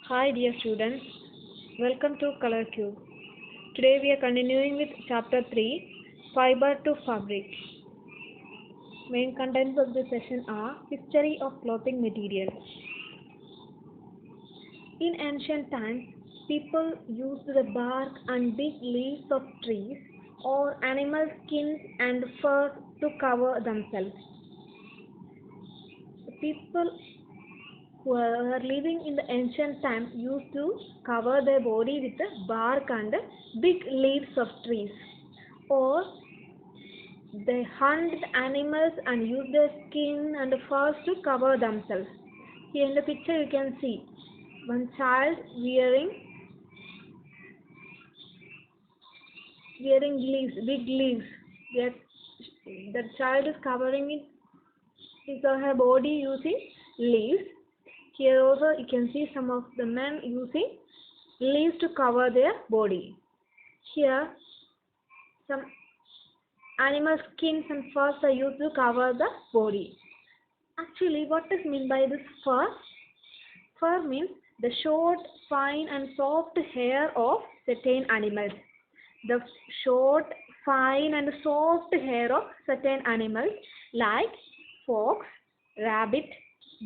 Hi dear students, welcome to Color Cube. Today we are continuing with chapter 3, Fiber to Fabric. Main contents of this session are History of Clothing Materials. In ancient times, people used the bark and big leaves of trees or animal skins and fur to cover themselves. People who were living in the ancient times used to cover their body with the bark and big leaves of trees, or they hunted animals and used their skin and fur to cover themselves. Here in the picture you can see one child wearing leaves, big leaves. That the child is covering his or her body using leaves. Here also you can see some of the men using leaves to cover their body. Here some animal skins and furs are used to cover the body. Actually, what is meant by this fur? Fur means the short, fine and soft hair of certain animals. The short, fine and soft hair of certain animals like fox, rabbit,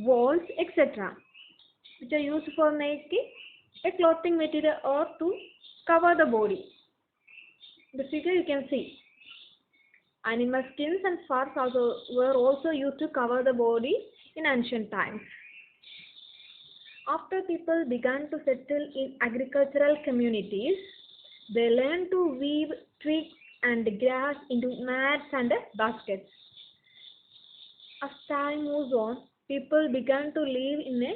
wolves, etc., which are used for making a clothing material or to cover the body. The figure you can see. Animal skins and furs were also used to cover the body in ancient times. After people began to settle in agricultural communities, they learned to weave twigs and grass into mats and baskets. As time moves on, people began to live in a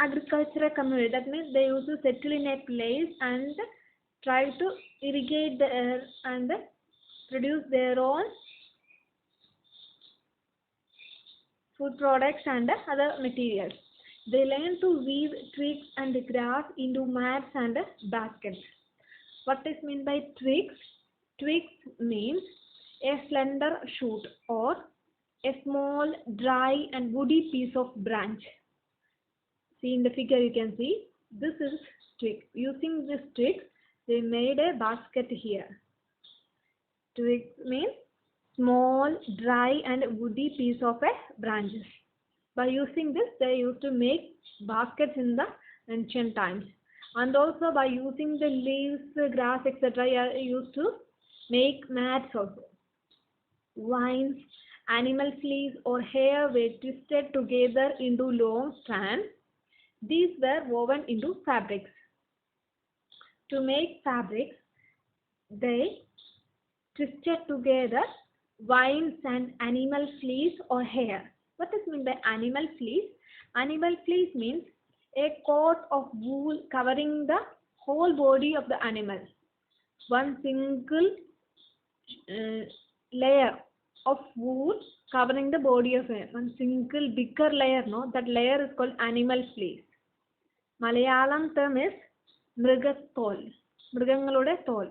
agricultural community. That means they used to settle in a place and try to irrigate the air and produce their own food products and other materials. They learn to weave twigs and grass into mats and baskets. What is meant by twigs? Twigs means a slender shoot or a small, dry and woody piece of branch. See in the figure you can see this is twig. Using this twig they made a basket here. Twig means small, dry and woody piece of a branches. By using this they used to make baskets in the ancient times, and also by using the leaves, grass, etc. used to make mats also. Vines, animal fleece or hair were twisted together into long strands. These were woven into fabrics. To make fabrics, they twisted together vines and animal fleece or hair. What is meant by animal fleece? Animal fleece means a coat of wool covering the whole body of the animal. One single layer of wool covering the body of a one single bigger layer. No, that layer is called animal fleece. Malayalam term is മൃഗത്തോൽ, മൃഗങ്ങളുടെ തോൽ.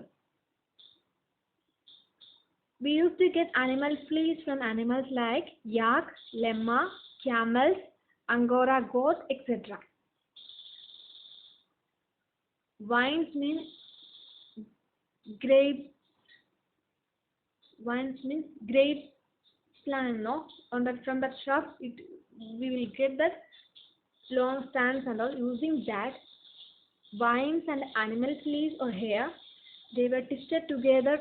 We used to get animal fleece from animals like yak, lemma, camels, angora goat, etc. Vines means grape. Vines means grape plant. No, from that shrub we will get that long stands and all. Using that vines and animal fleece or hair, they were twisted together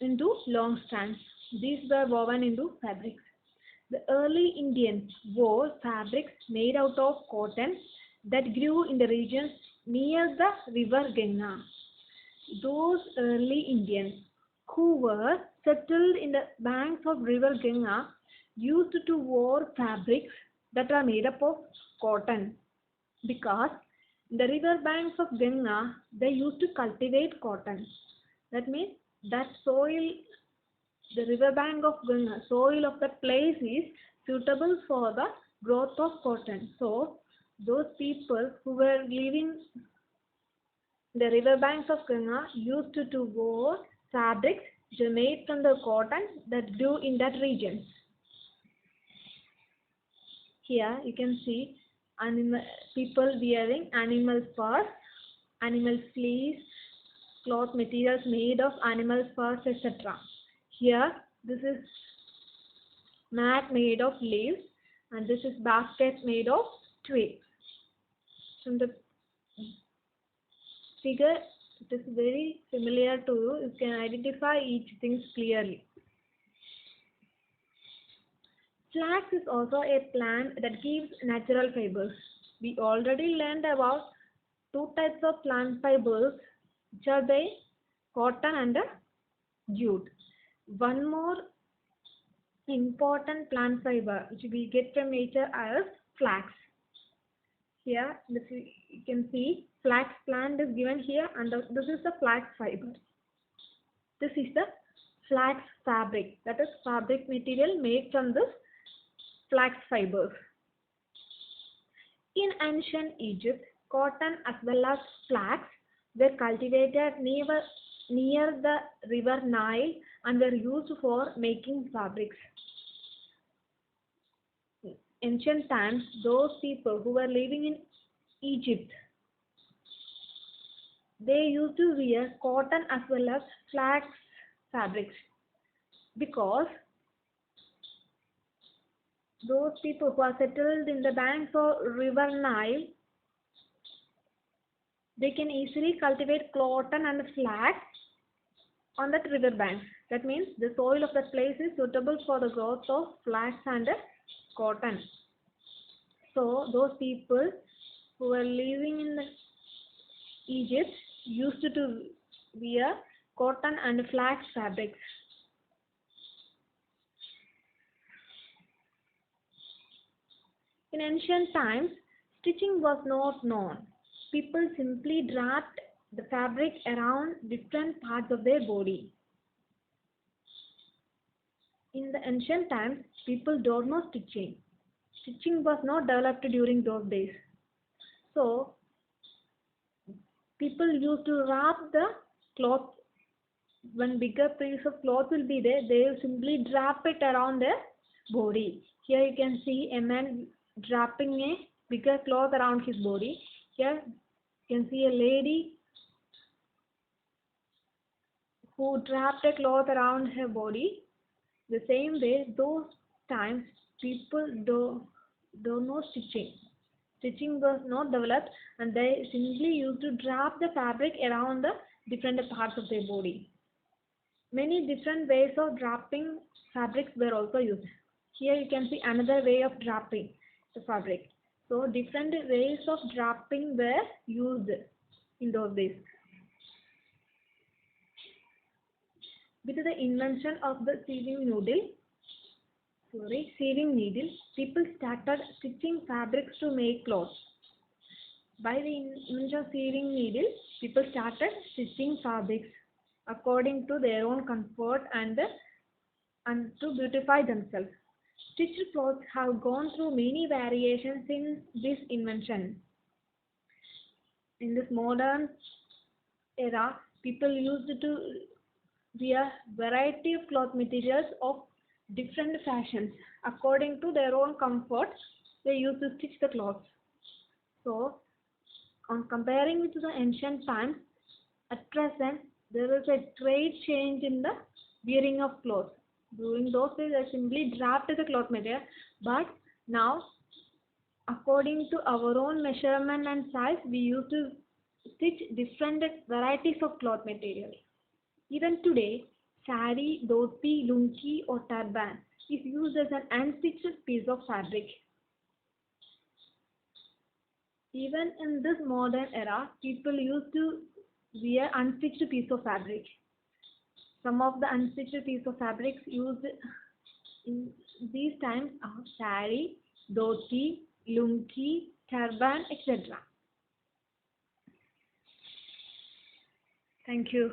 into long strands. These were woven into fabrics. The early Indians wore fabrics made out of cotton that grew in the regions near the river Ganga. Those early Indians who were settled in the banks of river Ganga used to wear fabrics that are made up of cotton, because the river banks of Ganga they used to cultivate cotton. That means that soil, the river bank of Ganga, soil of that place is suitable for the growth of cotton. So those people who were living the river banks of Ganga used to wear fabrics which are made from the cotton that grew in that region. Here you can see animal people wearing animal fur, animal fleece, cloth materials made of animal furs, etc. Here, this is mat made of leaves, and this is basket made of twigs. From the figure, it is very familiar to you. You can identify each thing clearly. Flax is also a plant that gives natural fibers. We already learned about two types of plant fibers, which are the cotton and the jute. One more important plant fiber which we get from nature is flax. Here, you can see flax plant is given here, and this is the flax fiber. This is the flax fabric, that is fabric material made from this flax fibers. In ancient Egypt, cotton as well as flax were cultivated near the river Nile and were used for making fabrics. In ancient times, those people who were living in Egypt, they used to wear cotton as well as flax fabrics, because those people who are settled in the banks of river Nile, they can easily cultivate cotton and flax on that river bank. That means the soil of that place is suitable for the growth of flax and cotton. So those people who were living in Egypt used to wear cotton and flax fabrics. In ancient times, stitching was not known. People simply wrapped the fabric around different parts of their body. In the ancient times, people don't know stitching. Stitching was not developed during those days. So, people used to wrap the cloth. One bigger piece of cloth will be there. They will simply wrap it around their body. Here you can see a man wrapping a bigger cloth around his body. Here you can see a lady who wrapped a cloth around her body. The same way, those times people don't know stitching. Stitching was not developed, and they simply used to wrap the fabric around the different parts of their body. Many different ways of wrapping fabrics were also used. Here you can see another way of wrapping the fabric. So different ways of wrapping were used in those days. With the invention of the sewing needle, people started stitching fabrics to make clothes. By the invention of sewing needle, people started stitching fabrics according to their own comfort and to beautify themselves. Stitched clothes have gone through many variations since this invention. In this modern era, people used to wear variety of cloth materials of different fashions. According to their own comfort, they used to stitch the clothes. So, on comparing with the ancient times, at present, there is a great change in the wearing of clothes. During those days, they simply wrapped the cloth material, but now, according to our own measurement and size, we used to stitch different varieties of cloth material. Even today, sari, dhoti, lungi or turban is used as an unstitched piece of fabric. Even in this modern era, people used to wear unstitched piece of fabric. Some of the unstitched piece of fabrics used in these times are sari, dhoti, lungi, turban, etc. Thank you.